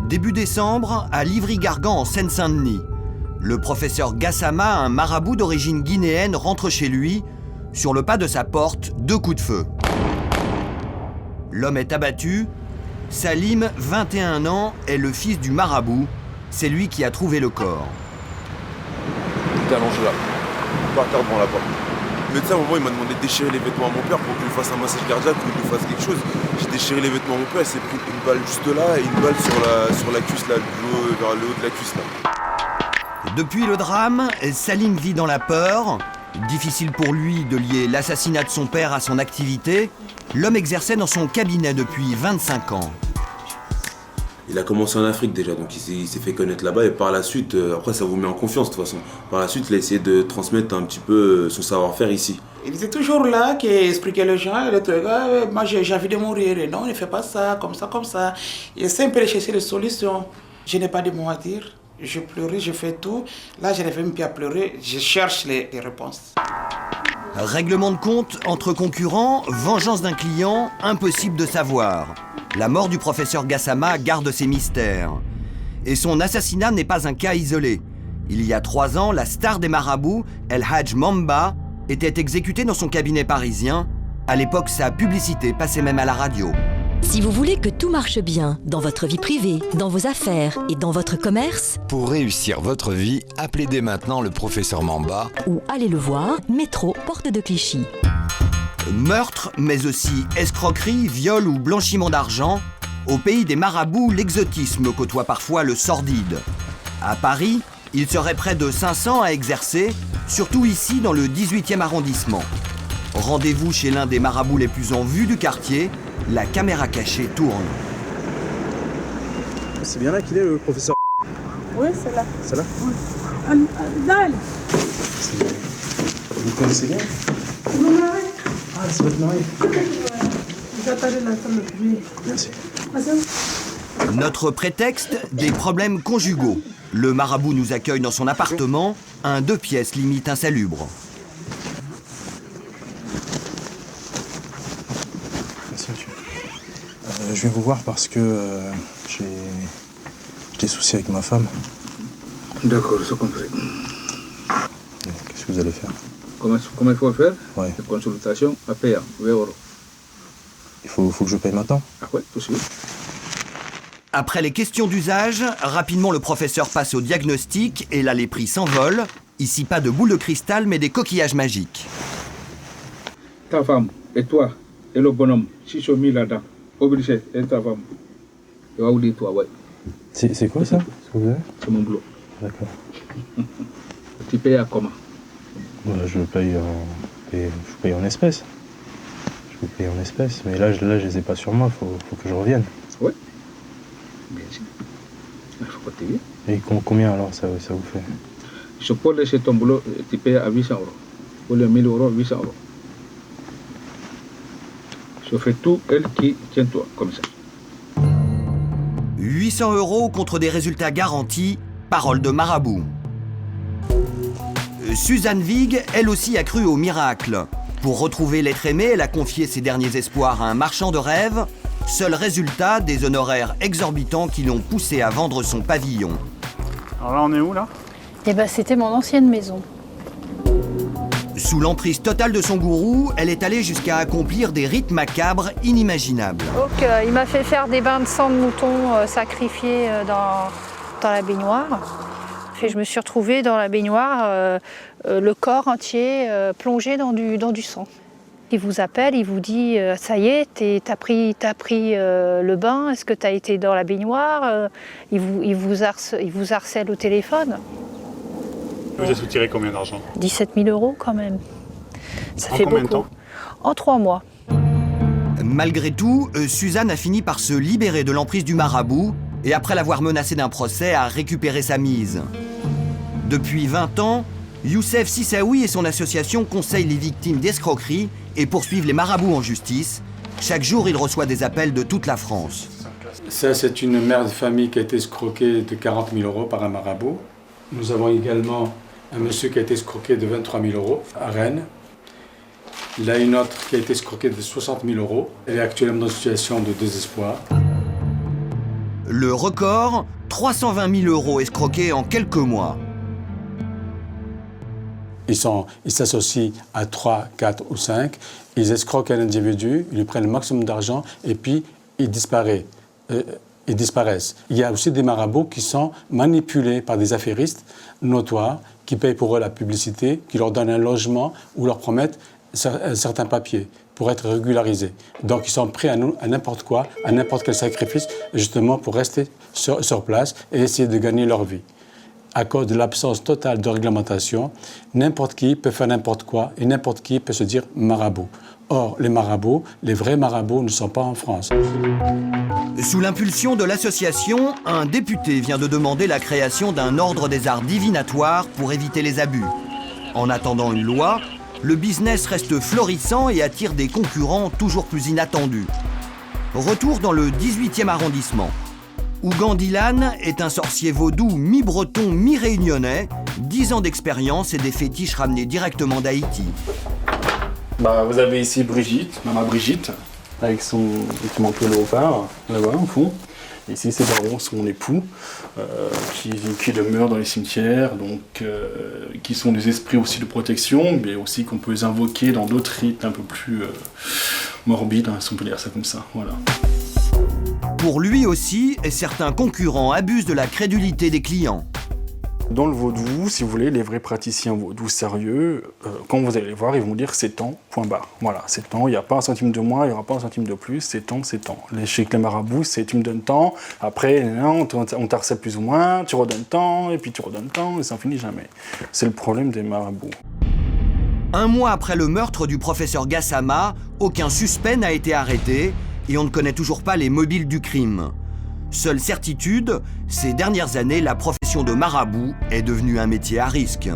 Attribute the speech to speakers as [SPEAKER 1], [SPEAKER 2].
[SPEAKER 1] Début décembre, à Livry-Gargan en Seine-Saint-Denis, le professeur Gassama, un marabout d'origine guinéenne, rentre chez lui. Sur le pas de sa porte, 2 coups de feu. L'homme est abattu. Salim, 21 ans, est le fils du marabout. C'est lui qui a trouvé le corps.
[SPEAKER 2] Il était allongé là, par terre devant la porte. Le médecin, à un moment, il m'a demandé de déchirer les vêtements à mon père pour qu'il lui fasse un massage cardiaque ou qu'il lui fasse quelque chose. J'ai déchiré les vêtements à mon père, il s'est pris une balle juste là et une balle sur la cuisse, là, vers le haut de la cuisse. Là.
[SPEAKER 1] Depuis le drame, Salim vit dans la peur. Difficile pour lui de lier l'assassinat de son père à son activité. L'homme exerçait dans son cabinet depuis 25 ans.
[SPEAKER 2] Il a commencé en Afrique déjà, donc il s'est fait connaître là-bas et par la suite, après ça vous met en confiance de toute façon. Par la suite, il a essayé de transmettre un petit peu son savoir-faire ici.
[SPEAKER 3] Il était toujours là, qui expliquait aux gens, les trucs, moi j'ai envie de mourir, et non, ne fais pas ça, comme ça, comme ça. Il essaie un peu de chercher des solutions. Je n'ai pas de mots à dire, je pleurais, je fais tout. Là, je n'arrive même plus à pleurer, je cherche les réponses.
[SPEAKER 1] Règlement de compte entre concurrents, vengeance d'un client, impossible de savoir. La mort du professeur Gassama garde ses mystères. Et son assassinat n'est pas un cas isolé. Il y a 3 ans, la star des marabouts, El Hadj Mamba, était exécuté dans son cabinet parisien. À l'époque, sa publicité passait même à la radio.
[SPEAKER 4] Si vous voulez que tout marche bien dans votre vie privée, dans vos affaires et dans votre commerce,
[SPEAKER 5] pour réussir votre vie, appelez dès maintenant le professeur Mamba
[SPEAKER 4] ou allez le voir, métro, porte de Clichy.
[SPEAKER 1] Meurtre, mais aussi escroquerie, viol ou blanchiment d'argent. Au pays des marabouts, l'exotisme côtoie parfois le sordide. À Paris, il serait près de 500 à exercer, surtout ici dans le 18e arrondissement. Rendez-vous chez l'un des marabouts les plus en vue du quartier, la caméra cachée tourne.
[SPEAKER 6] C'est bien là qu'il est, le professeur.
[SPEAKER 7] Oui, c'est là.
[SPEAKER 6] C'est là?
[SPEAKER 7] Oui. Dale.
[SPEAKER 6] Vous le connaissez bien?
[SPEAKER 7] Mon mari.
[SPEAKER 6] Ah, c'est votre mari.
[SPEAKER 7] J'attendais la salle de prier.
[SPEAKER 6] Merci.
[SPEAKER 1] Notre prétexte, des problèmes conjugaux. Le marabout nous accueille dans son appartement, un 2 pièces limite insalubre.
[SPEAKER 6] Merci, monsieur. Je viens vous voir parce que j'ai des soucis avec ma femme.
[SPEAKER 8] D'accord, c'est compris.
[SPEAKER 6] Qu'est-ce que vous allez faire?
[SPEAKER 8] Comment il faut faire?
[SPEAKER 6] Ouais.
[SPEAKER 8] La consultation à payer, 20 €.
[SPEAKER 6] Il faut que je paye maintenant?
[SPEAKER 8] Ah ouais, tout de suite.
[SPEAKER 1] Après les questions d'usage, rapidement le professeur passe au diagnostic et là les prix s'envolent. Ici pas de boules de cristal mais des coquillages magiques.
[SPEAKER 8] Ta femme et toi et le bonhomme, si sont mis là-dedans, obligé, et ta femme. Et va vous dire toi, ouais.
[SPEAKER 6] C'est quoi ça? Ce que vous avez?
[SPEAKER 8] C'est mon boulot.
[SPEAKER 6] D'accord.
[SPEAKER 8] Tu payes à comment?
[SPEAKER 6] Je paye en espèces. Je peux payer en espèces, mais là je les ai pas sur moi, faut que je revienne.
[SPEAKER 8] Ouais. Bien sûr. Il faut que tu viennes.
[SPEAKER 6] Et combien alors ça vous fait?
[SPEAKER 8] Je peux laisser ton boulot, tu payes à 800 €. Pour les 1000 €, 800 €. Je fais tout, elle qui tient toi, comme ça.
[SPEAKER 1] 800 € contre des résultats garantis, parole de marabout. Suzanne Vig, elle aussi, a cru au miracle. Pour retrouver l'être aimé, elle a confié ses derniers espoirs à un marchand de rêves. Seul résultat, des honoraires exorbitants qui l'ont poussé à vendre son pavillon.
[SPEAKER 9] Alors là, on est où, là?
[SPEAKER 10] Eh ben, c'était mon ancienne maison.
[SPEAKER 1] Sous l'emprise totale de son gourou, elle est allée jusqu'à accomplir des rites macabres inimaginables.
[SPEAKER 10] Donc, il m'a fait faire des bains de sang de mouton sacrifiés dans la baignoire. Et je me suis retrouvée dans la baignoire, le corps entier plongé dans du sang. Il vous appelle, il vous dit « ça y est, t'as pris le bain, est-ce que t'as été dans la baignoire ?» il vous harcèle au téléphone.
[SPEAKER 9] Vous avez soutiré combien d'argent?
[SPEAKER 10] 17 000 € quand même. Ça fait
[SPEAKER 9] combien
[SPEAKER 10] beaucoup.
[SPEAKER 9] De temps?
[SPEAKER 10] En 3 mois.
[SPEAKER 1] Malgré tout, Suzanne a fini par se libérer de l'emprise du marabout et après l'avoir menacé d'un procès, a récupéré sa mise. Depuis 20 ans, Youssef Sissaoui et son association conseillent les victimes d'escroquerie et poursuivent les marabouts en justice. Chaque jour, il reçoit des appels de toute la France.
[SPEAKER 11] Ça, c'est une mère de famille qui a été escroquée de 40 000 € par un marabout. Nous avons également un monsieur qui a été escroqué de 23 000 € à Rennes. Il y a une autre qui a été escroquée de 60 000 €. Elle est actuellement dans une situation de désespoir.
[SPEAKER 1] Le record, 320 000 € escroqués en quelques mois.
[SPEAKER 11] Ils s'associent à 3, 4 ou 5, ils escroquent un individu, ils lui prennent le maximum d'argent et puis ils disparaissent. Il y a aussi des marabouts qui sont manipulés par des affairistes notoires qui payent pour eux la publicité, qui leur donnent un logement ou leur promettent certains papiers pour être régularisés. Donc ils sont prêts à n'importe quoi, à n'importe quel sacrifice, justement pour rester sur place et essayer de gagner leur vie. À cause de l'absence totale de réglementation, n'importe qui peut faire n'importe quoi et n'importe qui peut se dire marabout. Or, les marabouts, les vrais marabouts ne sont pas en France.
[SPEAKER 1] Sous l'impulsion de l'association, un député vient de demander la création d'un ordre des arts divinatoires pour éviter les abus. En attendant une loi, le business reste florissant et attire des concurrents toujours plus inattendus. Retour dans le 18e arrondissement. Ougandilan est un sorcier vaudou mi-breton, mi-réunionnais, 10 ans d'expérience et des fétiches ramenés directement d'Haïti.
[SPEAKER 12] Vous avez ici Brigitte, maman Brigitte, avec son manteau léopard, là-bas au fond. Ici c'est Baron, son époux, qui demeure dans les cimetières, donc qui sont des esprits aussi de protection, mais aussi qu'on peut les invoquer dans d'autres rites un peu plus morbides, si on peut dire ça comme ça. Voilà.
[SPEAKER 1] Pour lui aussi, certains concurrents abusent de la crédulité des clients.
[SPEAKER 12] Dans le vaudou, si vous voulez, les vrais praticiens vaudou sérieux, quand vous allez les voir, ils vont dire c'est tant, point barre. Voilà, c'est tant, il n'y a pas un centime de moins, il n'y aura pas un centime de plus, c'est tant, c'est tant. Chez les marabouts, c'est tu me donnes tant, après on t'harcèle plus ou moins, tu redonnes tant, et puis tu redonnes tant, et ça n'en finit jamais. C'est le problème des marabouts.
[SPEAKER 1] Un mois après le meurtre du professeur Gassama, aucun suspect n'a été arrêté et on ne connaît toujours pas les mobiles du crime. Seule certitude, ces dernières années, la profession de marabout est devenue un métier à risque.